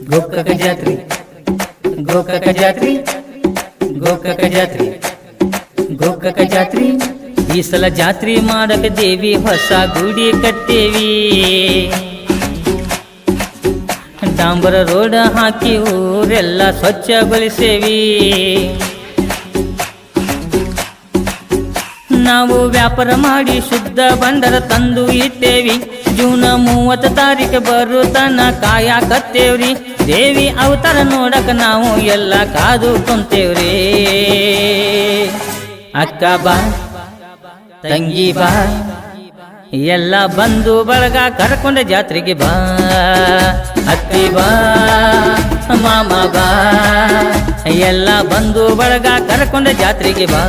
ಗೋಕಾಕ ಜಾತ್ರಿ ಗೋಕಾಕ ಜಾತ್ರಿ ಗೋಕಾಕ ಜಾತ್ರಿ ಗೋಕಾಕ ಜಾತ್ರಿ ಈ ಸಲ ಜಾತ್ರಿ ಮಾಡಕ ದೇವಿ ಹೊಸ ಗುಡಿ ಕಟ್ಟೇವಿ ಡಾಂಬರ ರೋಡ್ ಹಾಕಿ ಊರೆಲ್ಲ ಸ್ವಚ್ಛಗೊಳಿಸೇವಿ ನಾವು ವ್ಯಾಪಾರ ಮಾಡಿ ಶುದ್ಧ ಬಂಡರ ತಂದು ಇಟ್ಟೇವಿ ಜೂನ್ 30 ತಾರೀಕು ಬರುತ್ತನ ಕಾಯಕತ್ತೇವ್ರಿ ದೇವಿ ಅವತಾರ ನೋಡಕ ನಾವು ಎಲ್ಲ ಕಾದು ಕುಂತೇವ್ರಿ ಅಕ್ಕ ಬಾ ತಂಗಿ ಬಾ ಎಲ್ಲ ಬಂದು ಬಳಗ ಕರ್ಕೊಂಡ ಜಾತ್ರೆಗೆ ಬಾ ಅತ್ತಿ ಬಾ ಮಾಮ ಬಾ ಎಲ್ಲ ಬಂದು ಬಳಗ ಕರ್ಕೊಂಡ ಜಾತ್ರೆಗೆ ಬಾ